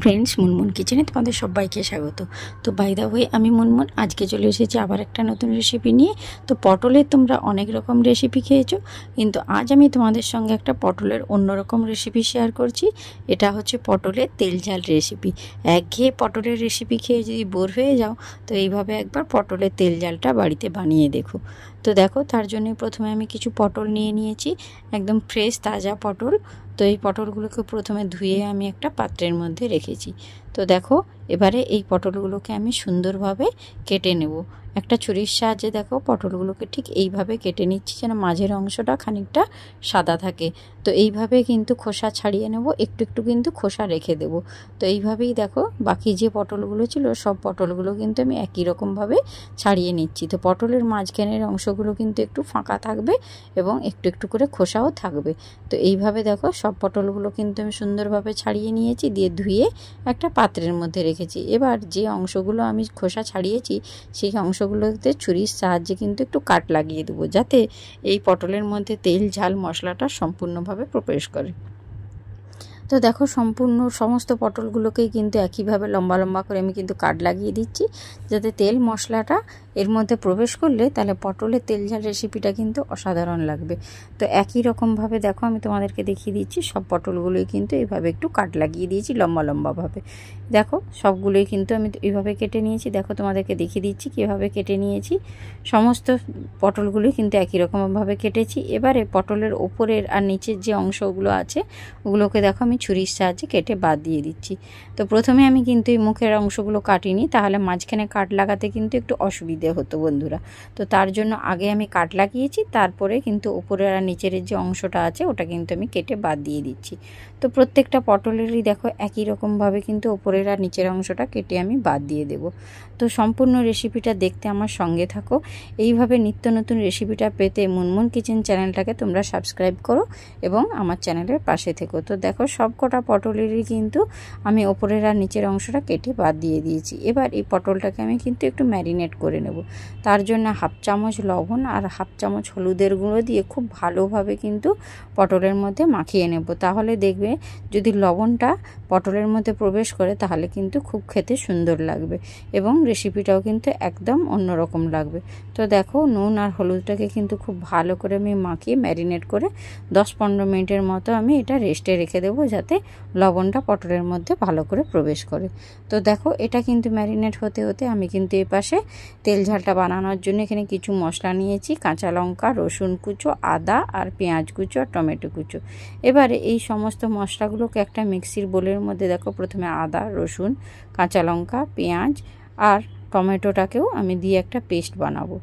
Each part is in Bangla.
ফ্রেন্ডস, মুনমুন কিচেনে তোমাদের সবাইকে স্বাগত। তো বাই দা ওয়ে, আমি মুনমুন আজকে চলে এসেছি আবার একটা নতুন রেসিপি নিয়ে। তো পটলের তোমরা অনেক রকম রেসিপি খেয়েছো, কিন্তু আজ আমি তোমাদের সঙ্গে একটা পটলের অন্যরকম রেসিপি শেয়ার করছি। এটা হচ্ছে পটলের তেল ঝাল রেসিপি। একঘেয়ে পটলের রেসিপি খেয়ে যদি বোর হয়ে যাও, তো এইভাবে একবার পটলের তেল ঝালটা বাড়িতে বানিয়ে দেখো। তো দেখো, তার জন্য প্রথমে আমি কিছু পটল নিয়ে নিয়েছি, একদম ফ্রেশ তাজা পটল। তো এই পটলগুলোকে প্রথমে ধুয়ে আমি একটা পাত্রের মধ্যে রেখেছি। তো দেখো, এবারে এই পটলগুলোকে আমি সুন্দরভাবে কেটে নেব। একটা ছুরির সাহায্যে দেখো পটলগুলোকে ঠিক এইভাবে কেটে নিচ্ছি, যেন মাঝের অংশটা খানিকটা সাদা থাকে। তো এইভাবে কিন্তু খোসা ছাড়িয়ে নেব, একটু একটু কিন্তু খোসা রেখে দেব। তো এইভাবেই দেখো বাকি যে পটলগুলো ছিল সব পটলগুলো কিন্তু আমি একই রকমভাবে ছাড়িয়ে নিচ্ছি। তো পটলের মাঝখানের অংশগুলো কিন্তু একটু ফাঁকা থাকবে এবং একটু একটু করে খোসাও থাকবে। তো এইভাবে দেখো সব পটলগুলো কিন্তু আমি সুন্দরভাবে ছাড়িয়ে নিয়েছি, দিয়ে ধুয়ে একটা পাত্রের মধ্যে রেখেছি। এবার যে অংশগুলো আমি খোসা ছাড়িয়েছি সেই অংশগুলোতে ছুরির সাহায্যে কিন্তু একটু কাট লাগিয়ে দেবো, যাতে এই পটলের মধ্যে তেল ঝাল মশলাটা সম্পূর্ণভাবে প্রবেশ করে। তো দেখো, সমস্ত পটলগুলোকেই কিন্তু একইভাবে লম্বা লম্বা করে আমি কিন্তু কাট লাগিয়ে দিচ্ছি, যাতে তেল মশলাটা এর মধ্যে প্রবেশ করলে তাহলে পটলের তেল ঝাল রেসিপিটা কিন্তু অসাধারণ লাগবে। তো একই রকমভাবে দেখো আমি তোমাদেরকে দেখিয়ে দিচ্ছি, সব পটলগুলোই কিন্তু এইভাবে একটু কাট লাগিয়ে দিয়েছি লম্বা লম্বাভাবে। দেখো সবগুলোই কিন্তু আমি এইভাবে কেটে নিয়েছি। দেখো তোমাদেরকে দেখিয়ে দিচ্ছি কীভাবে কেটে নিয়েছি। সমস্ত পটলগুলোই কিন্তু একই রকমভাবে কেটেছি। এবারে পটলের ওপরের আর নিচের যে অংশগুলো আছে ওগুলোকে দেখো আমি ছুরির সাহায্যে কেটে বাদ দিয়ে দিচ্ছি। তো প্রথমে আমি কিন্তু এই মুখের অংশগুলো কাটিনি, তাহলে মাঝখানে কাট লাগাতে কিন্তু একটু অসুবিধে হতো বন্ধুরা। তো তার জন্য আগে আমি কাট লাগিয়েছি, তারপরে কিন্তু উপরের আর নিচের যে অংশটা আছে ওটা কিন্তু আমি কেটে বাদ দিয়ে দিচ্ছি। তো প্রত্যেকটা পটলেরই দেখো একই রকমভাবে কিন্তু উপরের আর নিচের অংশটা কেটে আমি বাদ দিয়ে দেব। তো সম্পূর্ণ রেসিপিটা দেখতে আমার সঙ্গে থাকো। এইভাবে নিত্য নতুন রেসিপিটা পেতে মুনমুন কিচেন চ্যানেলটাকে তোমরা সাবস্ক্রাইব করো এবং আমার চ্যানেলের পাশে থেকো। তো দেখো সব কটা পটলেরই কিন্তু আমি ওপরের আর নিচের অংশটা কেটে বাদ দিয়ে দিয়েছি। এবার এই পটলটাকে আমি কিন্তু একটু ম্যারিনেট করে নেব। তার জন্য হাফ চামচ লবণ আর হাফ চামচ হলুদের গুঁড়ো দিয়ে খুব ভালোভাবে কিন্তু পটলের মধ্যে মাখিয়ে নেব। তাহলে দেখবে যদি লবণটা পটলের মধ্যে প্রবেশ করে তাহলে কিন্তু খুব খেতে সুন্দর লাগবে এবং রেসিপিটাও কিন্তু একদম অন্যরকম লাগবে। তো দেখো নুন আর হলুদটাকে কিন্তু খুব ভালো করে আমি মাখিয়ে ম্যারিনেট করে 10-15 মিনিটের মতো আমি এটা রেস্টে রেখে দেবো, যাতে লবণটা পটলের মধ্যে ভালো করে প্রবেশ করে। তো দেখো এটা কিন্তু ম্যারিনেট হতে হতে আমি কিন্তু এই পাশে তেল ঝালটা বানানোর জন্য এখানে কিছু মশলা নিয়েছি, কাঁচা লঙ্কা, রসুন কুচো, আদা আর পেঁয়াজ কুচো আর টমেটো কুচো। এবারে এই সমস্ত মশলাগুলোকে একটা মিক্সির বোলের মধ্যে দেখো প্রথমে আদা, রসুন, কাঁচা লঙ্কা, পেঁয়াজ আর টমেটোটাকেও আমি দিয়ে একটা পেস্ট বানাবো।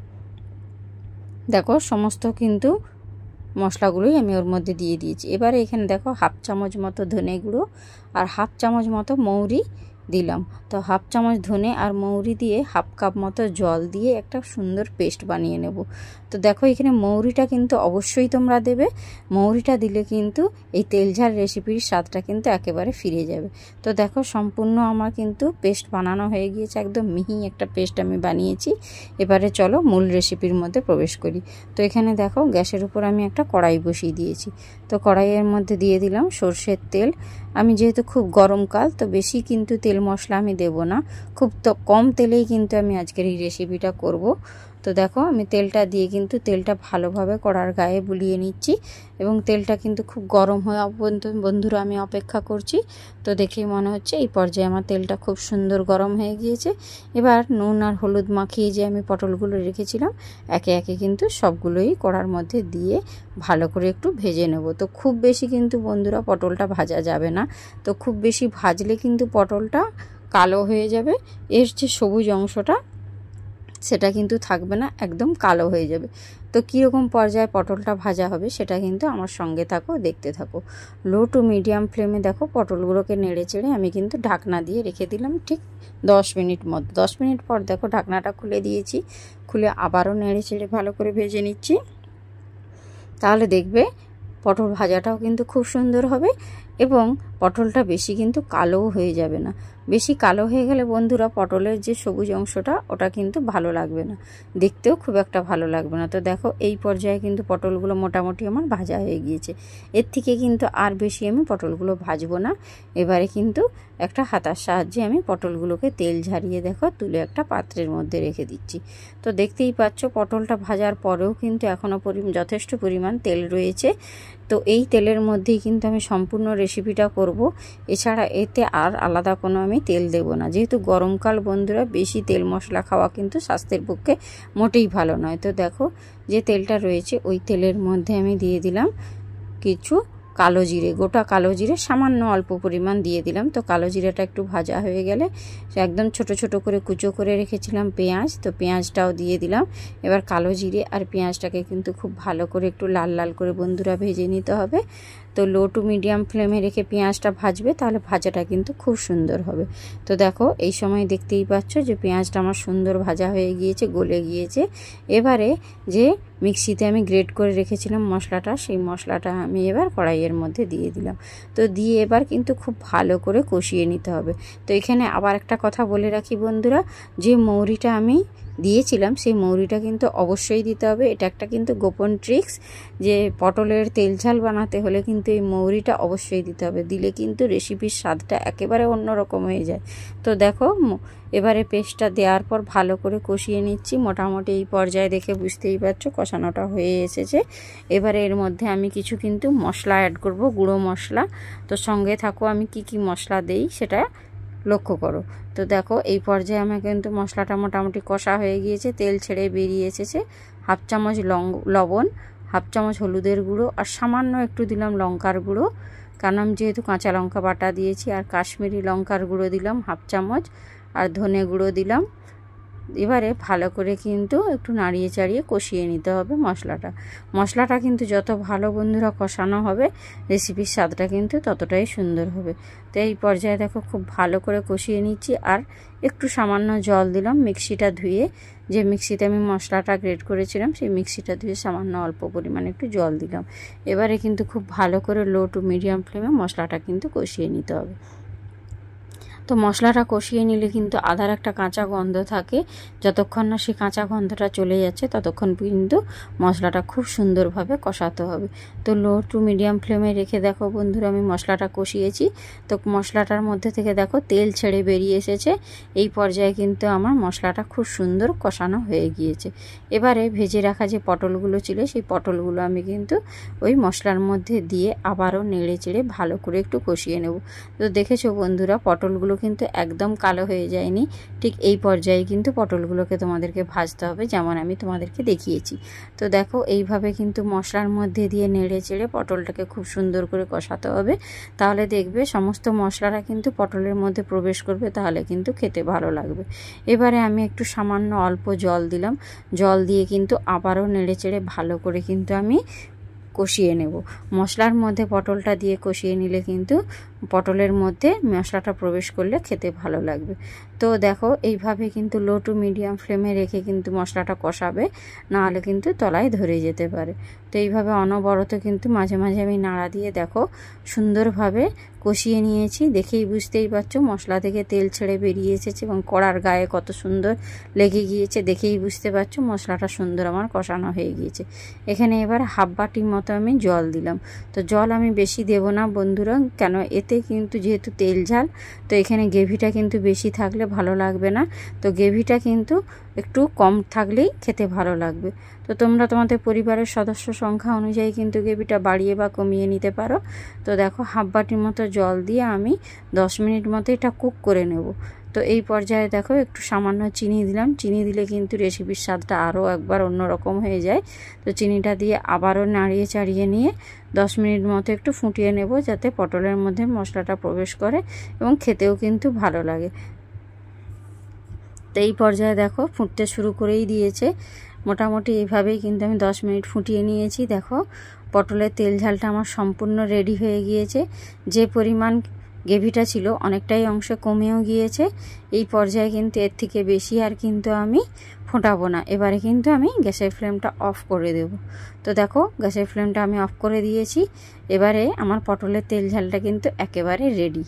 দেখো সমস্ত কিন্তু মশলাগুলোই আমি ওর মধ্যে দিয়ে দিয়েছি। এবারে এখানে দেখো হাফ চামচ মতো ধনে গুঁড়ো আর হাফ চামচ মতো মৌরি দিলাম। তো হাফ চামচ ধনে আর মৌরি দিয়ে হাফ কাপ মতো জল দিয়ে একটা সুন্দর পেস্ট বানিয়ে নেব। তো দেখো এখানে মৌরিটা কিন্তু অবশ্যই তোমরা দেবে, মৌরিটা দিলে কিন্তু এই তেল ঝাল রেসিপির স্বাদটা কিন্তু একেবারে ফিরে যাবে। তো দেখো সম্পূর্ণ আমার কিন্তু পেস্ট বানানো হয়ে গিয়েছে, একদম মিহি একটা পেস্ট আমি বানিয়েছি। এবারে চলো মূল রেসিপির মধ্যে প্রবেশ করি। তো এখানে দেখো গ্যাসের উপর আমি একটা কড়াই বসিয়ে দিয়েছি। তো কড়াইয়ের মধ্যে দিয়ে দিলাম সর্ষের তেল। আমি যেহেতু খুব গরমকাল, তো বেশি কিন্তু তেল মশলা আমি দেব না, খুব তো কম তেলেই কিন্তু আমি আজকের এই রেসিপিটা করব। তো দেখো আমি তেলটা দিয়ে কিন্তু তেলটা ভালোভাবে কড়ার গায়ে বুলিয়ে নিচ্ছি এবং তেলটা কিন্তু খুব গরম হওয়া পর্যন্ত বন্ধুরা আমি অপেক্ষা করছি। তো দেখেই মনে হচ্ছে এই পর্যায়ে আমার তেলটা খুব সুন্দর গরম হয়ে গিয়েছে। এবার নুন আর হলুদ মাখিয়ে যে আমি পটলগুলো রেখেছিলাম একে একে কিন্তু সবগুলোই কড়ার মধ্যে দিয়ে ভালো করে একটু ভেজে নেব। তো খুব বেশি কিন্তু বন্ধুরা পটলটা ভাজা যাবে না, তো খুব বেশি ভাজলে কিন্তু পটলটা কালো হয়ে যাবে, এর যে সবুজ অংশটা সেটা কিন্তু থাকবে না, একদম কালো হয়ে যাবে। তো কীরকম পর্যায়ে পটলটা ভাজা হবে সেটা কিন্তু আমার সঙ্গে থাকো, দেখতে থাকো। লো টু মিডিয়াম ফ্লেমে দেখো পটলগুলোকে নেড়ে চেড়ে আমি কিন্তু ঢাকনা দিয়ে রেখে দিলাম ঠিক 10 মিনিট মতো। 10 মিনিট পর দেখো ঢাকনাটা খুলে দিয়েছি, খুলে আবারও নেড়ে চেড়ে ভালো করে ভেজে নিচ্ছি। তাহলে দেখবে পটল ভাজাটাও কিন্তু খুব সুন্দর হবে এবং পটলটা বেশি কিন্তু কালোও হয়ে যাবে না। বেশি কালো হয়ে গেলে বন্ধুরা পটলের যে সবুজ অংশটা ওটা কিন্তু ভালো লাগবে না, দেখতেও খুব একটা ভালো লাগবে না। তো দেখো এই পর্যায়ে কিন্তু পটলগুলো মোটামুটি আমার ভাজা হয়ে গিয়েছে, এর থেকে কিন্তু আর বেশি আমি পটলগুলো ভাজবো না। এবারে কিন্তু একটা হাতার সাহায্যে আমি পটলগুলোকে তেল ঝারিয়ে দেখো তুলে একটা পাত্রের মধ্যে রেখে দিচ্ছি। তো দেখতেই পাচ্ছ পটলটা ভাজার পরেও কিন্তু এখনও যথেষ্ট পরিমাণ তেল রয়েছে। তো এই তেলের মধ্যেই কিন্তু আমি সম্পূর্ণ রেসিপিটা করব। এছাড়া এতে আর আলাদা কোনো আমি তেল দেব না, যেহেতু গরমকাল বন্ধুরা বেশি তেল মশলা খাওয়া কিন্তু স্বাস্থ্যের পক্ষে মোটেই ভালো নয়। তো দেখো যে তেলটা রয়েছে ওই তেলের মধ্যে আমি দিয়ে দিলাম কিছু কালো জিরে, গোটা কালো জিরে সামান্য অল্প পরিমাণ দিয়ে দিলাম। তো কালো জিরেটা একটু ভাজা হয়ে গেলে একদম ছোট ছোট করে কুচো করে রেখেছিলাম পেঁয়াজ, তো পেঁয়াজটাও দিয়ে দিলাম। এবার কালো জিরে আর পেঁয়াজটাকে কিন্তু খুব ভালো করে একটু লাল লাল করে বন্ধুরা ভেজে নিতে হবে। তো লো টু মিডিয়াম ফ্লেমে রেখে পেঁয়াজটা ভাজবে, তাহলে ভাজাটা কিন্তু খুব সুন্দর হবে। তো দেখো এই সময় দেখতেই পাচ্ছ যে পেঁয়াজটা আমার সুন্দর ভাজা হয়ে গিয়েছে, গলে গিয়েছে। এবারে যে মিক্সিতে আমি গ্রেট করে রেখেছিলাম মশলাটা, সেই মশলাটা আমি এবার কড়াইয়ের মধ্যে দিয়ে দিলাম। তো দিয়ে এবার কিন্তু খুব ভালো করে কষিয়ে নিতে হবে। তো এখানে আবার একটা কথা বলে রাখি বন্ধুরা, যে মৌরিটা আমি দিয়েছিলাম সেই মৌরিটা কিন্তু অবশ্যই দিতে হবে। এটা একটা কিন্তু গোপন ট্রিক্স, যে পটলের তেল ঝাল বানাতে হলে কিন্তু এই মৌরিটা অবশ্যই দিতে হবে, দিলে কিন্তু রেসিপির স্বাদটা একেবারে অন্যরকম হয়ে যায়। তো দেখো এবারে পেস্টটা দেওয়ার পর ভালো করে কষিয়ে নিচ্ছি। মোটামুটি এই পর্যায়ে দেখে বুঝতেই পারছো কষানোটা হয়ে এসেছে। এবারে এর মধ্যে আমি কিছু কিন্তু মশলা অ্যাড করব, গুঁড়ো মশলা। তো সঙ্গে থাকো আমি কি মশলা দেই সেটা লক্ষ্য করো। তো দেখো এই পর্যায়ে আমার কিন্তু মশলাটা মোটামুটি কষা হয়ে গিয়েছে, তেল ছেড়ে বেরিয়ে এসেছে। হাফ চামচ লবণ, হাফ চামচ হলুদের গুঁড়ো আর সামান্য একটু দিলাম লঙ্কার গুঁড়ো, কারণ আমি যেহেতু কাঁচা লঙ্কা বাটা দিয়েছি। আর কাশ্মীরি লঙ্কার গুঁড়ো দিলাম হাফ চামচ, আর ধনে গুঁড়ো দিলাম। এবারে ভালো করে কিন্তু একটু নাড়িয়ে চাড়িয়ে কষিয়ে নিতে হবে মশলাটা কিন্তু যত ভালো বন্ধুরা কষানো হবে রেসিপির স্বাদটা কিন্তু ততটাই সুন্দর হবে। তো এই পর্যায়ে দেখো খুব ভালো করে কষিয়ে নিচ্ছি। আর একটু সামান্য জল দিলাম, মিক্সিটা ধুয়ে, যে মিক্সিতে আমি মশলাটা গ্রেট করেছিলাম সেই মিক্সিটা ধুয়ে সামান্য অল্প পরিমাণে একটু জল দিলাম। এবারে কিন্তু খুব ভালো করে লো টু মিডিয়াম ফ্লেমে মশলাটা কিন্তু কষিয়ে নিতে হবে। তো মশলাটা কষিয়ে নিলে কিন্তু আদার একটা কাঁচা গন্ধ থাকে, যতক্ষণ না সেই কাঁচা গন্ধটা চলে যাচ্ছে ততক্ষণ কিন্তু মশলাটা খুব সুন্দরভাবে কষাতে হবে। তো লো টু মিডিয়াম ফ্লেমে রেখে দেখো বন্ধুরা আমি মশলাটা কষিয়েছি। তো মশলাটার মধ্যে থেকে দেখো তেল ছেড়ে বেরিয়ে এসেছে। এই পর্যায়ে কিন্তু আমার মশলাটা খুব সুন্দর কষানো হয়ে গিয়েছে। এবারে ভেজে রাখা যে পটলগুলো ছিল সেই পটলগুলো আমি কিন্তু ওই মশলার মধ্যে দিয়ে আবারও নেড়ে চেড়ে ভালো করে একটু কষিয়ে নেব। তো দেখেছো বন্ধুরা পটলগুলো কিন্তু একদম কালো হয়ে যায়নি, ঠিক এই পর্যায়ে কিন্তু পটলগুলোকে তোমাদেরকে ভাজতে হবে যেমন আমি তোমাদেরকে দেখিয়েছি। তো দেখো এইভাবে কিন্তু মশলার মধ্যে দিয়ে নেড়ে চেড়ে পটলটাকে খুব সুন্দর করে কষাতে হবে, তাহলে দেখবে সমস্ত মশলাটা কিন্তু পটলের মধ্যে প্রবেশ করবে, তাহলে কিন্তু খেতে ভালো লাগবে। এবারে আমি একটু সামান্য অল্প জল দিলাম, জল দিয়ে কিন্তু আবারও নেড়ে চেড়ে ভালো করে কিন্তু আমি কষিয়ে নেব। মশলার মধ্যে পটলটা দিয়ে কষিয়ে নিলে কিন্তু পটলের মধ্যে মশলাটা প্রবেশ করলে খেতে ভালো লাগবে। তো দেখো এইভাবে কিন্তু লো টু মিডিয়াম ফ্লেমে রেখে কিন্তু মশলাটা কষাবে, নাহলে কিন্তু তলায় ধরে যেতে পারে। তো এইভাবে অনবরত কিন্তু মাঝে মাঝে আমি নাড়া দিয়ে দেখো সুন্দরভাবে কষিয়ে নিয়েছি। দেখেই বুঝতেই পারছো মশলা থেকে তেল ছেড়ে বেরিয়ে এসেছে এবং কড়ার গায়ে কত সুন্দর লেগে গিয়েছে, দেখেই বুঝতে পারছো মশলাটা সুন্দর আমার কষানো হয়ে গিয়েছে। এখানে এবার হাফ বাটির মতো আমি জল দিলাম। তো জল আমি বেশি দেব না বন্ধুরা, কেন এতে কিন্তু যেহেতু তেল ঝাল, তো এখানে গ্রেভিটা কিন্তু বেশি থাকলে ভালো লাগবে না। তো গ্রেভিটা কিন্তু একটু কম থাকলেই খেতে ভালো লাগবে। তো তোমরা তোমাদের পরিবারের সদস্য সংখ্যা অনুযায়ী কিন্তু গ্রেভিটা বাড়িয়ে বা কমিয়ে নিতে পারো। তো দেখো হাফ বাটির মতো জল দিয়ে আমি 10 মিনিট মতো এটা কুক করে নেব। তো এই পর্যায়ে দেখো একটু সামান্য চিনি দিলাম, চিনি দিলে কিন্তু রেসিপির স্বাদটা আরও একবার অন্যরকম হয়ে যায়। তো চিনিটা দিয়ে আবারও নাড়িয়ে চাড়িয়ে নিয়ে 10 মিনিট মতো একটু ফুটিয়ে নেব, যাতে পটলের মধ্যে মশলাটা প্রবেশ করে এবং খেতেও কিন্তু ভালো লাগে। তো এই পর্যায়ে দেখো ফুটতে শুরু করেই দিয়েছে। মোটামুটি এইভাবেই কিন্তু আমি 10 মিনিট ফুটিয়ে নিয়েছি। দেখো পটলের তেল ঝালটা আমার সম্পূর্ণ রেডি হয়ে গিয়েছে। যে পরিমাণ গ্রেভিটা ছিল অনেকটাই অংশ কমেও গিয়েছে। এই পর্যায়ে কিন্তু এর থেকে বেশি আর কিন্তু আমি ফোটাবো না। এবারে কিন্তু আমি গ্যাসের ফ্লেমটা অফ করে দেব। তো দেখো গ্যাসের ফ্লেমটা আমি অফ করে দিয়েছি। এবারে আমার পটলের তেল ঝালটা কিন্তু একেবারে রেডি।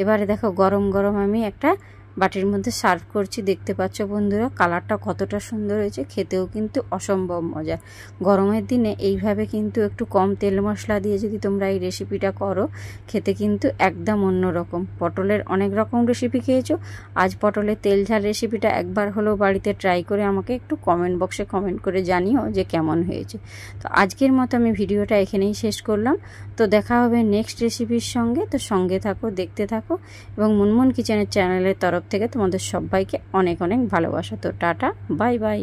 এবারে দেখো গরম গরম আমি একটা বাটির মধ্যে সার্ভ করছি। দেখতে পাচ্ছ বন্ধুরা কালারটা কতটা সুন্দর হয়েছে, খেতেও কিন্তু অসম্ভব মজা। গরমের দিনে এইভাবে কিন্তু একটু কম তেল মশলা দিয়ে যদি তোমরা এই রেসিপিটা করো, খেতে কিন্তু একদম অন্যরকম। পটলের অনেক রকম রেসিপি খেয়েছো, আজ পটলের তেল ঝাল রেসিপিটা একবার হলেও বাড়িতে ট্রাই করে আমাকে একটু কমেন্ট বক্সে কমেন্ট করে জানিও যে কেমন হয়েছে। তো আজকের মতো আমি ভিডিওটা এখানেই শেষ করলাম। তো দেখা হবে নেক্সট রেসিপির সঙ্গে। তো সঙ্গে থাকো, দেখতে থাকো, এবং মুনমুন কিচেনের চ্যানেলের তরফ থেকে তোমাদের সবাইকে অনেক অনেক ভালোবাসা। তো টাটা, বাই বাই।